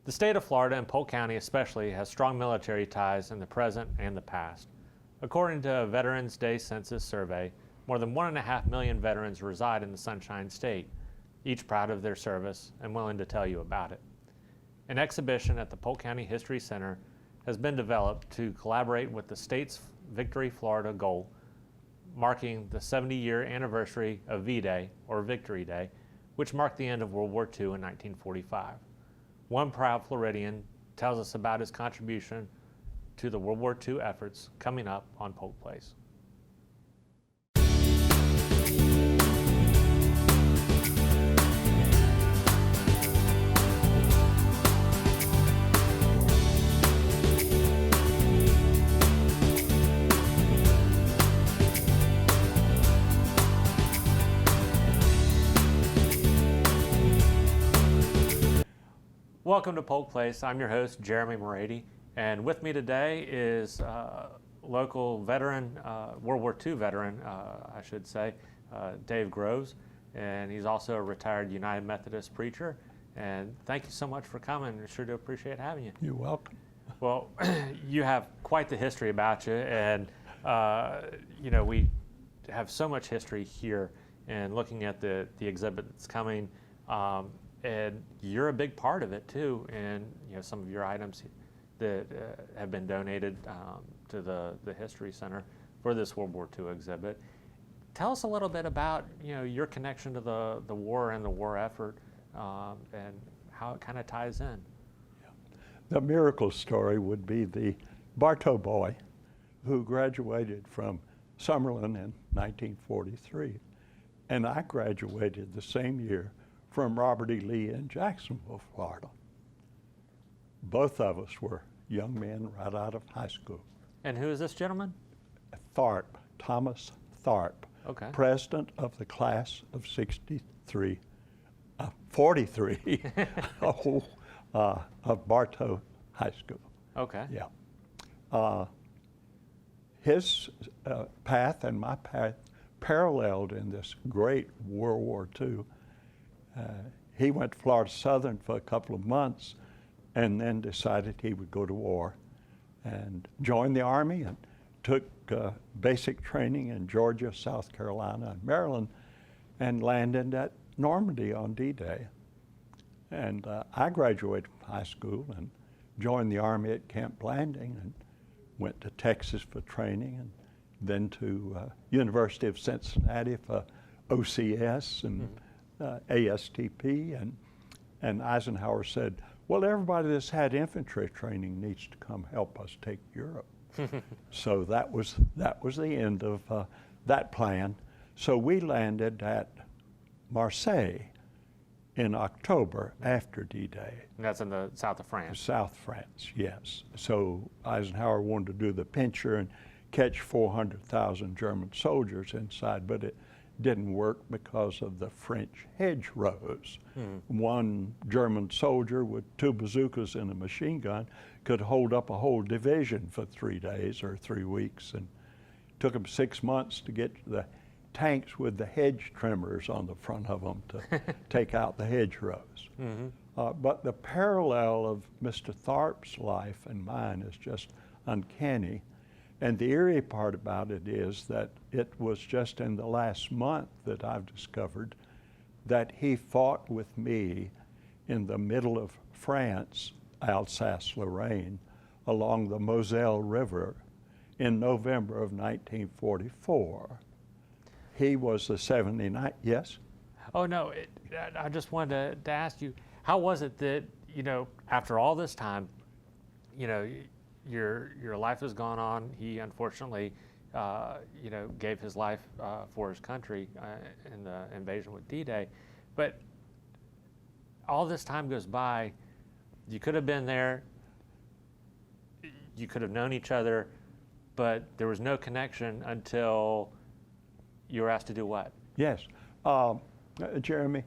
The state of Florida, and Polk County especially, has strong military ties in the present and the past. According to a Veterans Day Census survey, more than 1.5 million veterans reside in the Sunshine State, each proud of their service and willing to tell you about it. An exhibition at the Polk County History Center has been developed to collaborate with the state's Victory Florida goal, marking the 70-year anniversary of V-Day, or Victory Day, which marked the end of World War II in 1945. One proud Floridian tells us about his contribution to the World War II efforts coming up on Polk Place. Welcome to Polk Place. I'm your host, Jeremy Morady, and with me today is local veteran, World War II veteran, I should say, Dave Groves, and he's also a retired United Methodist preacher. And thank you so much for coming. I sure do appreciate having you. You're welcome. Well, you have quite the history about you, and you know, we have so much history here. And looking at the exhibit that's coming. And you're a big part of it too, and you know, some of your items that have been donated to the History Center for this World War II exhibit. Tell us a little bit about, you know, your connection to the war and the war effort, and how it kind of ties in. Yeah. The miracle story would be the Bartow boy who graduated from Summerlin in 1943, and I graduated the same year from Robert E. Lee in Jacksonville, Florida. Both of us were young men right out of high school. And who is this gentleman? Tharp, Thomas Tharp, okay. President of the class of 43 of Bartow High School. Okay. Yeah. His path and my path paralleled in this great World War II. He went to Florida Southern for a couple of months and then decided he would go to war and joined the Army and took basic training in Georgia, South Carolina, and Maryland, and landed at Normandy on D-Day. And I graduated from high school and joined the Army at Camp Blanding and went to Texas for training, and then to University of Cincinnati for OCS and ASTP, and Eisenhower said, well, everybody that's had infantry training needs to come help us take Europe. So that was the end of that plan. So we landed at Marseille in October after D-Day. And that's in the south of France. South France, yes. So Eisenhower wanted to do the pincher and catch 400,000 German soldiers inside, but it didn't work because of the French hedgerows. One German soldier with 2 bazookas and a machine gun could hold up a whole division for 3 days or 3 weeks, and it took them 6 months to get the tanks with the hedge trimmers on the front of them to take out the hedgerows. But the parallel of Mr. Tharp's life and mine is just uncanny. And the eerie part about it is that it was just in the last month that I've discovered that he fought with me in the middle of France, Alsace-Lorraine, along the Moselle River in November of 1944. He was the 79th, yes? Oh no, I just wanted to ask you, how was it that, you know, after all this time, you know, your life has gone on. He unfortunately, you know, gave his life for his country in the invasion with D-Day. But all this time goes by. You could have been there. You could have known each other, but there was no connection until you were asked to do what? Yes, Jeremy,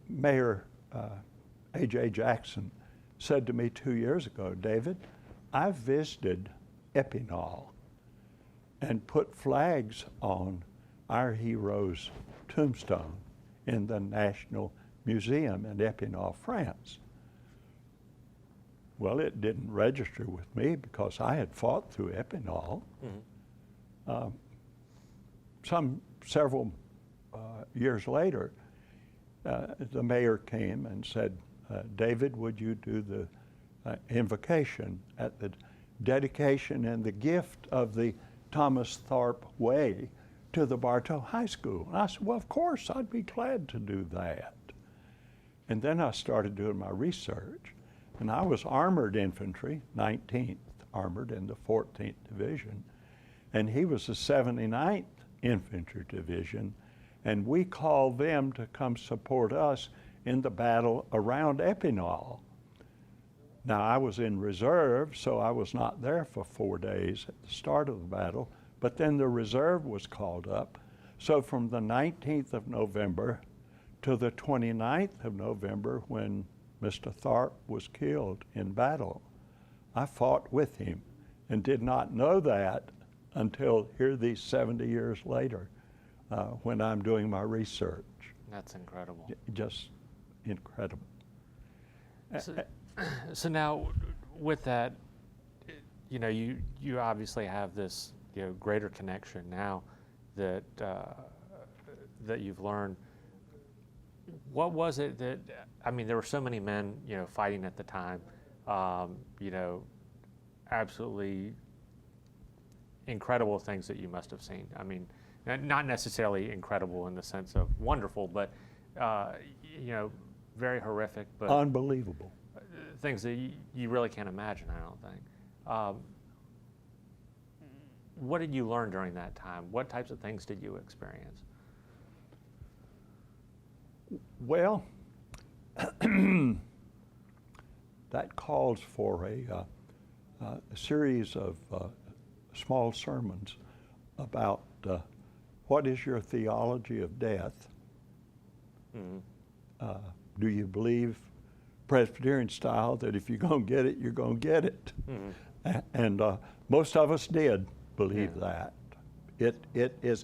Mayor A.J. Jackson said to me 2 years ago, David, I visited Epinal and put flags on our hero's tombstone in the National museum in Epinal, France. Well, it didn't register with me because I had fought through Epinal. Several years later, the mayor came and said, David, would you do the invocation at the dedication and the gift of the Thomas Tharpe Way to the Bartow High School? And I said, well, of course, I'd be glad to do that. And then I started doing my research, and I was armored infantry, 19th Armored in the 14th Division, and he was the 79th Infantry Division, and we called them to come support us in the battle around Epinal. Now, I was in reserve, so I was not there for 4 days at the start of the battle, but then the reserve was called up. So from the 19th of November to the 29th of November, when Mr. Tharpe was killed in battle, I fought with him and did not know that until here these 70 years later when I'm doing my research. That's incredible. Just incredible. So now, with that, you know, you obviously have this, you know, greater connection now that that you've learned. What was it that, I mean, there were so many men, you know, fighting at the time, you know, absolutely incredible things that you must have seen. I mean, not necessarily incredible in the sense of wonderful, but you know, very horrific, but unbelievable. Things that you really can't imagine, I don't think. What did you learn during that time? What types of things did you experience? Well, that calls for a series of small sermons about what is your theology of death? Mm-hmm. Do you believe Presbyterian style that if you're going to get it, you're going to get it? Mm-hmm. And most of us did believe that. It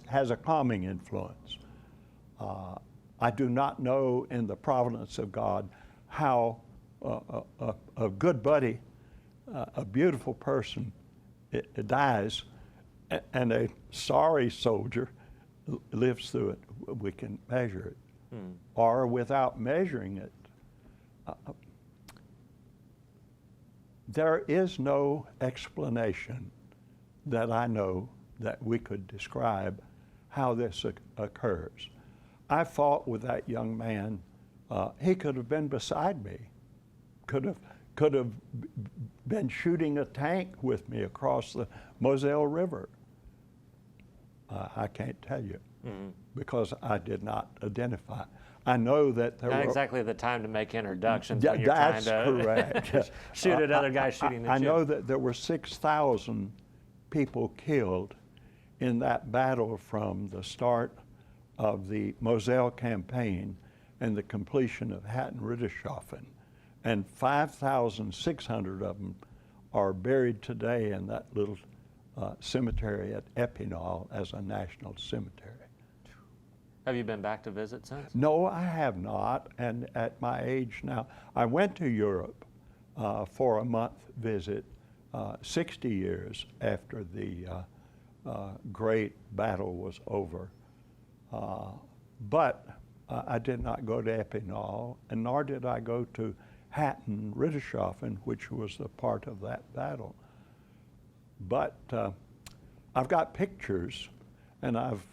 has a calming influence. I do not know in the providence of God how a good buddy, a beautiful person, it dies, and a sorry soldier lives through it. We can measure it. Or without measuring it, there is no explanation that I know that we could describe how this occurs. I fought with that young man. He could have been beside me, could have been shooting a tank with me across the Moselle River. I can't tell you because I did not identify. I know that there Not were exactly the time to make introductions when you're trying that's to correct. shoot at other guys shooting at I you. know that there were 6,000 people killed in that battle from the start of the Moselle campaign and the completion of Hatten-Rittershoffen. And 5,600 of them are buried today in that little cemetery at Epinal as a national cemetery. Have you been back to visit since? No, I have not, and at my age now, I went to Europe for a month visit 60 years after the great battle was over. But I did not go to Epinal, and nor did I go to Hatten-Rittershoffen, which was a part of that battle. But I've got pictures, and I've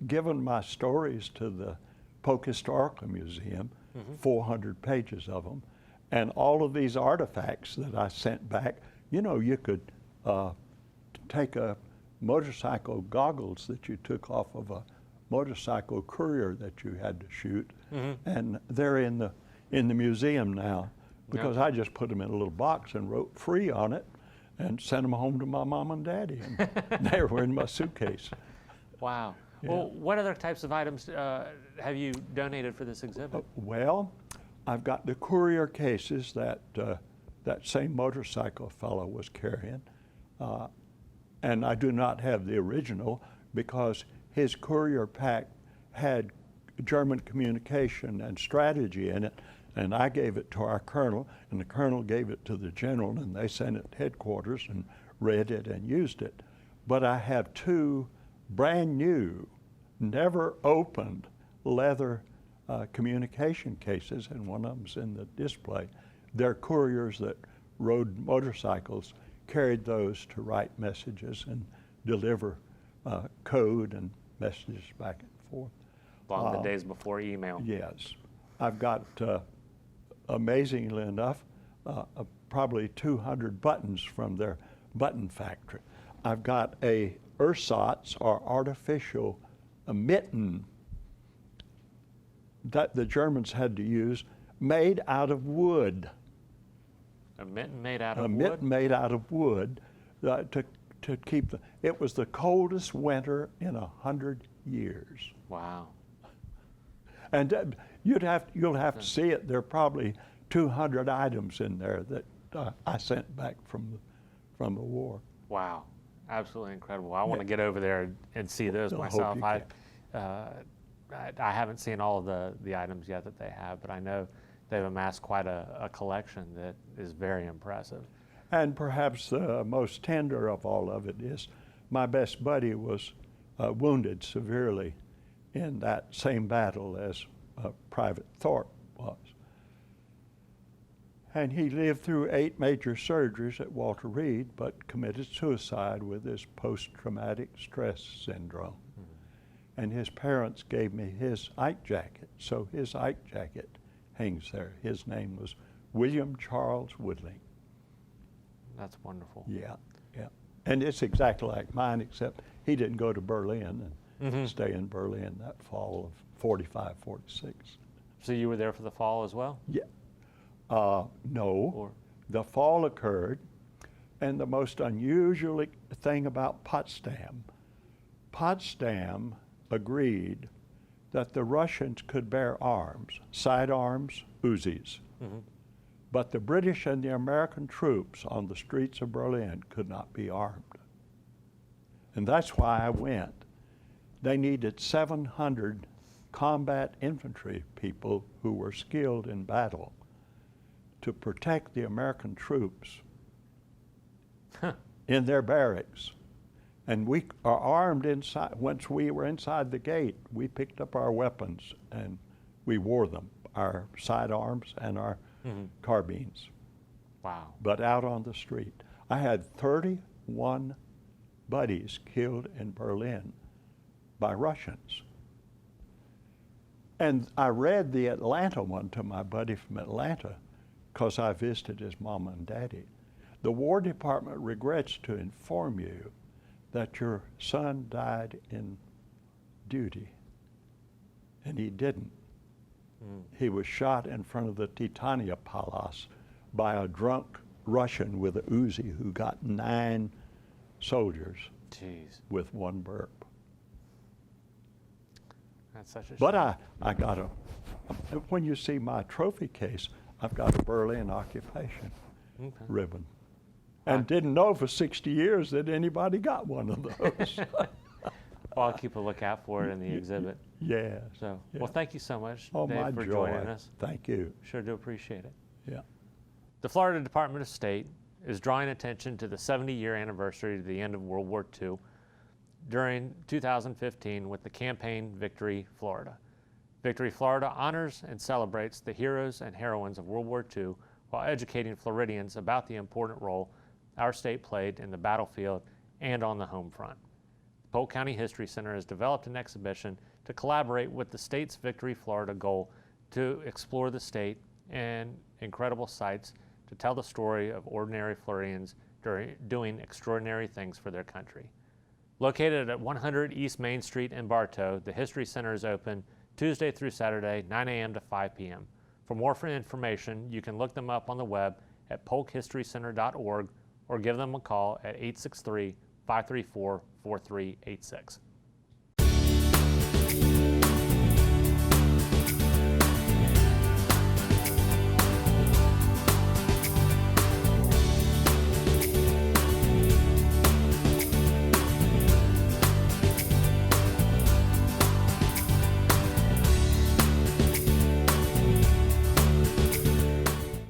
given my stories to the Polk Historical Museum, 400 pages of them, and all of these artifacts that I sent back. You know, you could take a motorcycle goggles that you took off of a motorcycle courier that you had to shoot, and they're in the museum now because I just put them in a little box and wrote free on it and sent them home to my mom and daddy, and they were in my suitcase. Wow. Yeah. Well, what other types of items have you donated for this exhibit? Well, I've got the courier cases that that same motorcycle fellow was carrying, and I do not have the original because his courier pack had German communication and strategy in it, and I gave it to our colonel, and the colonel gave it to the general, and they sent it to headquarters and read it and used it. But I have two brand new, never opened leather communication cases, and one of them's in the display. They're couriers that rode motorcycles, carried those to write messages and deliver code and messages back and forth. Long the days before email. Yes. I've got, amazingly enough, probably 200 buttons from their button factory. I've got a ersatz, or artificial mitten, that the Germans had to use, made out of wood. A mitten made out of A wood? mitten made out of wood to keep the, it was the coldest winter in 100 years. Wow. And you'll have to see it. There are probably 200 items in there that I sent back from the war. Wow. Absolutely incredible. I want to get over there and see those I hope myself. you I haven't seen all of the items yet that they have, but I know they've amassed quite a collection that is very impressive. And perhaps the most tender of all of it is my best buddy was wounded severely in that same battle as Private Thorpe was. And he lived through 8 major surgeries at Walter Reed, but committed suicide with his post-traumatic stress syndrome. Mm-hmm. And his parents gave me his Ike jacket, so his Ike jacket hangs there. His name was William Charles Woodling. That's wonderful. Yeah, yeah. And it's exactly like mine, except he didn't go to Berlin and stay in Berlin that fall of 45, 46. So you were there for the fall as well? Yeah. No. The fall occurred, and the most unusual thing about Potsdam agreed that the Russians could bear arms, sidearms, Uzis. Mm-hmm. But the British and the American troops on the streets of Berlin could not be armed. And that's why I went. They needed 700 combat infantry people who were skilled in battle to protect the American troops in their barracks. And we are armed inside. Once we were inside the gate, we picked up our weapons and we wore them, our sidearms and our carbines. Wow. But out on the street. I had 31 buddies killed in Berlin by Russians. And I read the Atlanta one to my buddy from Atlanta because I visited his mom and daddy. The War Department regrets to inform you that your son died in duty. And he didn't. He was shot in front of the Titania Palace by a drunk Russian with a Uzi who got 9 soldiers. Jeez. With one burp. That's such a shame. But I got when you see my trophy case, I've got a Berlin occupation ribbon. And didn't know for 60 years that anybody got one of those. Well, I'll keep a lookout for it in the exhibit. Yes. So, yeah. well, thank you so much, Oh, Dave, my for joy. joining us. Thank you. Sure do appreciate it. Yeah. The Florida Department of State is drawing attention to the 70-year anniversary of the end of World War II during 2015 with the campaign Victory Florida. Victory Florida honors and celebrates the heroes and heroines of World War II while educating Floridians about the important role our state played in the battlefield and on the home front. The Polk County History Center has developed an exhibition to collaborate with the state's Victory Florida goal to explore the state and incredible sites to tell the story of ordinary Floridians doing extraordinary things for their country. Located at 100 East Main Street in Bartow, the History Center is open Tuesday through Saturday, 9 a.m. to 5 p.m. For more information, you can look them up on the web at polkhistorycenter.org or give them a call at 863-534-4386.